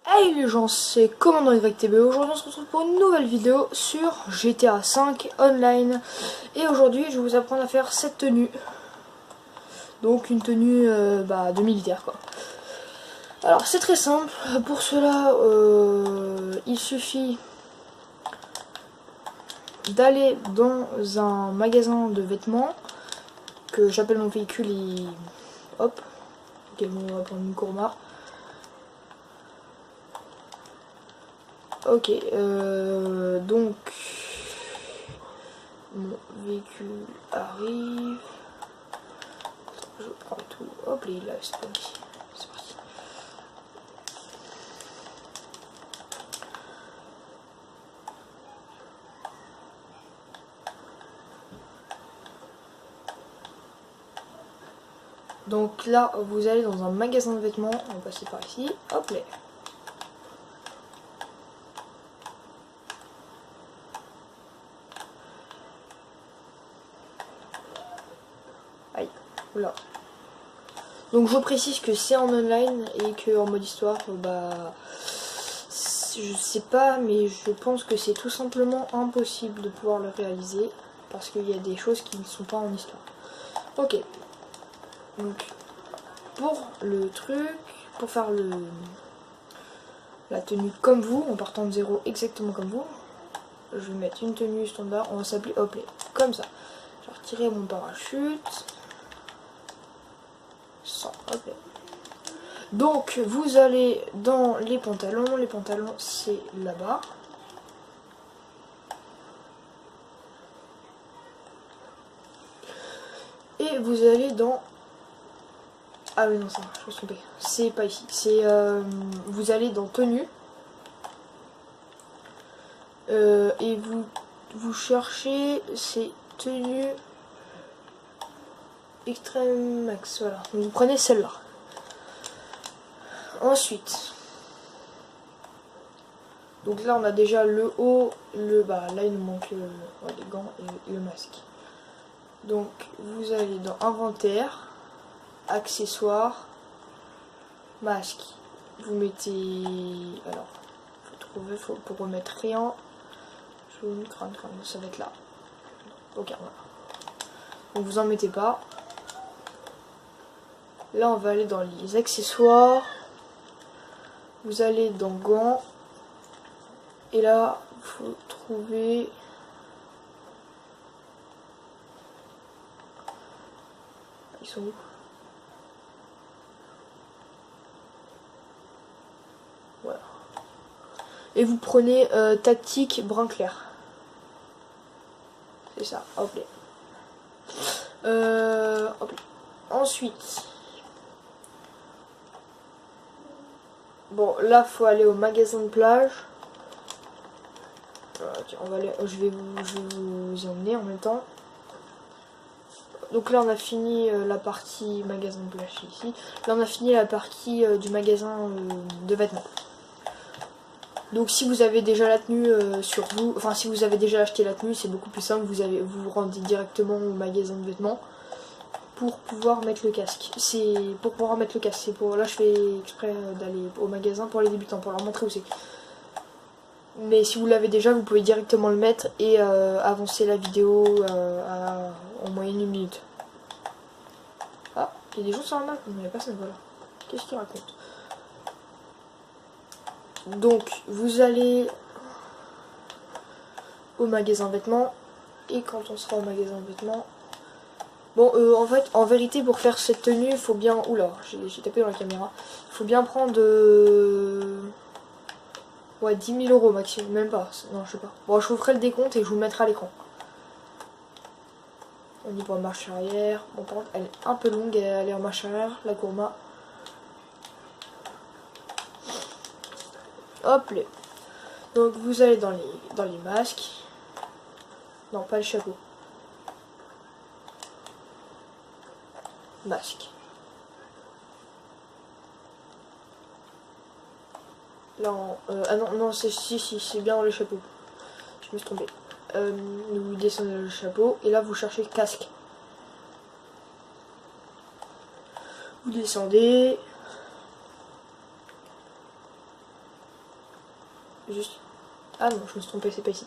Hey les gens, c'est Commandant YTB. Aujourd'hui on se retrouve pour une nouvelle vidéo sur GTA 5 Online. Et aujourd'hui je vais vous apprendre à faire cette tenue. Donc une tenue de militaire quoi. Alors c'est très simple. Pour cela il suffit d'aller dans un magasin de vêtements que j'appelle mon véhicule et hop, on va prendre une Kurma. Ok, donc mon véhicule arrive. Je prends tout. Hop, là, c'est parti. C'est parti. Donc là, vous allez dans un magasin de vêtements. On va passer par ici. Hop là. Aïe. Oula. Donc je précise que c'est en online et que en mode histoire, je sais pas, mais je pense que c'est tout simplement impossible de pouvoir le réaliser parce qu'il y a des choses qui ne sont pas en histoire. Ok. Donc pour le truc, pour faire la tenue comme vous, en partant de zéro exactement comme vous, je vais mettre une tenue standard, on va s'appeler Hopley, comme ça. Je vais retirer mon parachute. Ça, Hopley. Donc vous allez dans les pantalons c'est là-bas. Et vous allez dans... Ah oui non ça, je me suis trompée. C'est pas ici. C'est vous allez dans tenue. Et vous cherchez ces tenues Extreme Max, voilà. Donc vous prenez celle-là. Ensuite, donc là on a déjà le haut, le bas. Là il nous manque les gants et le masque. Donc vous allez dans inventaire, accessoires, masque. Vous mettez, alors faut trouver, pour remettre rien. Je vais vous mettre crâne, ça va être là. Ok, voilà. Donc vous en mettez pas. Là on va aller dans les accessoires. Vous allez dans gants. Et là, il faut trouver... Ils sont où? Voilà. Et vous prenez tactique brun clair. C'est ça, hop là. Hop là. Ensuite... Bon, là, faut aller au magasin de plage. Tiens, on va aller, je vais vous y emmener en même temps. Donc là on a fini la partie magasin de plage ici. Là on a fini la partie du magasin de vêtements. Donc si vous avez déjà la tenue sur vous, enfin si vous avez déjà acheté la tenue, c'est beaucoup plus simple, vous vous rendez directement au magasin de vêtements pour pouvoir mettre le casque. C'est pour pouvoir mettre le casque, c'est pour là je fais exprès d'aller au magasin pour les débutants, pour leur montrer où c'est. Mais si vous l'avez déjà, vous pouvez directement le mettre et avancer la vidéo en moyenne 1 minute. Ah, il y a des gens sur la map, mais il n'y a personne, voilà. Qu'est-ce qu'il raconte? Donc, vous allez au magasin vêtements. Et quand on sera au magasin vêtements... Bon, en fait, en vérité, pour faire cette tenue, il faut bien... Oula, j'ai tapé dans la caméra. Il faut bien prendre... Ouais, 10 000 € maximum, même pas. Non, je sais pas. Bon, je vous ferai le décompte et je vous le mettrai à l'écran. On y voit marche arrière. Bon, par contre, elle est un peu longue, elle est en marche arrière, la Kurma. Hop là. Donc vous allez dans les masques. Non, pas le chapeau. Masque. Là, ah non, non, c'est bien le chapeau. Je me suis trompée. Vous descendez le chapeau et là vous cherchez le casque. Vous descendez. juste... Ah non, je me suis trompée, c'est pas ici.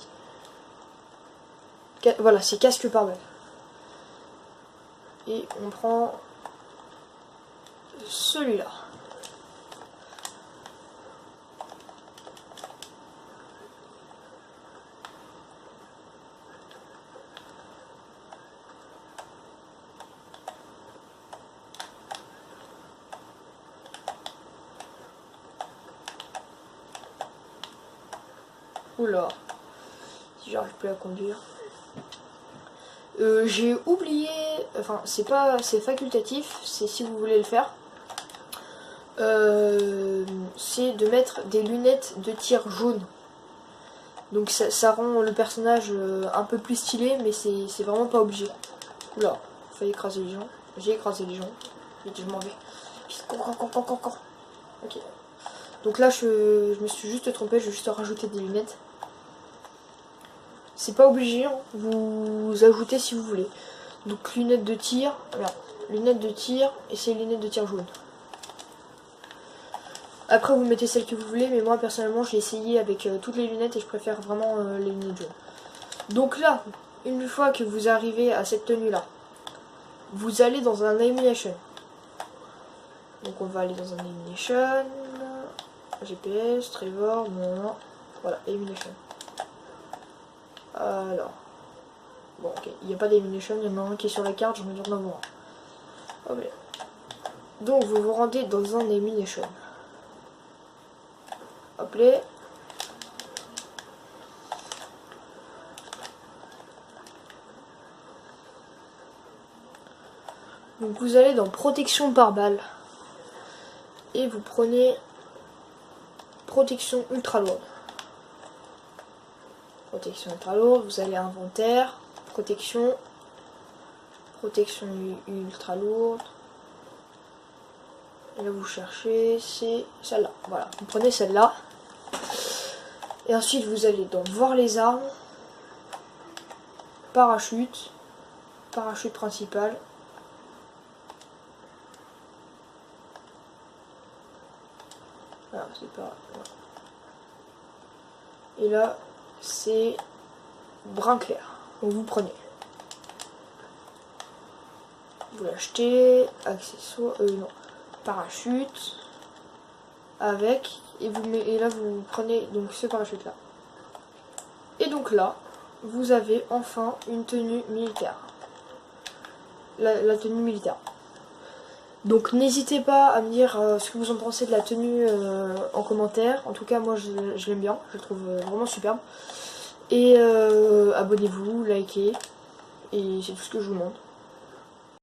Voilà, c'est casque pare-balles. Et on prend celui-là. Oula, si j'arrive plus à conduire. J'ai oublié, enfin c'est facultatif, c'est si vous voulez le faire. C'est de mettre des lunettes de tir jaunes. Donc ça rend le personnage un peu plus stylé, mais c'est vraiment pas obligé. Oula, failli écraser les gens. J'ai écrasé les gens. Vite, je m'en vais. Encore. Ok. Donc là, je me suis juste trompée, je vais juste rajouter des lunettes. C'est pas obligé, hein. Vous ajoutez si vous voulez. Donc lunettes de tir, voilà. Lunettes de tir, et c'est lunettes de tir jaune. Après vous mettez celles que vous voulez, mais moi personnellement j'ai essayé avec toutes les lunettes et je préfère vraiment les lunettes jaunes. Donc là, une fois que vous arrivez à cette tenue là, vous allez dans un Ammunition. Donc on va aller dans un Ammunition, GPS, Trevor, non, voilà, Ammunition. Alors, bon ok, il n'y a pas d'Ammunition, il y en a un qui est sur la carte, j'en ai dû en avoir un. Okay. Donc vous vous rendez dans un Ammunition. Hop là. Donc vous allez dans protection par balle. Et vous prenez protection ultra lourde. Protection ultra lourde, vous allez à inventaire, protection ultra lourde. Et là vous cherchez, c'est celle-là. Voilà, vous prenez celle-là. Et ensuite vous allez dans voir les armes, parachute principal. Voilà, c'est pas... Et là, c'est brun clair. Donc vous prenez. Vous l'achetez, accessoires, non, parachute, avec, et là vous prenez donc ce parachute là. Et donc là, vous avez enfin une tenue militaire. La tenue militaire. Donc n'hésitez pas à me dire ce que vous en pensez de la tenue en commentaire. En tout cas moi je l'aime bien, je le trouve vraiment superbe. Et abonnez-vous, likez, et c'est tout ce que je vous demande.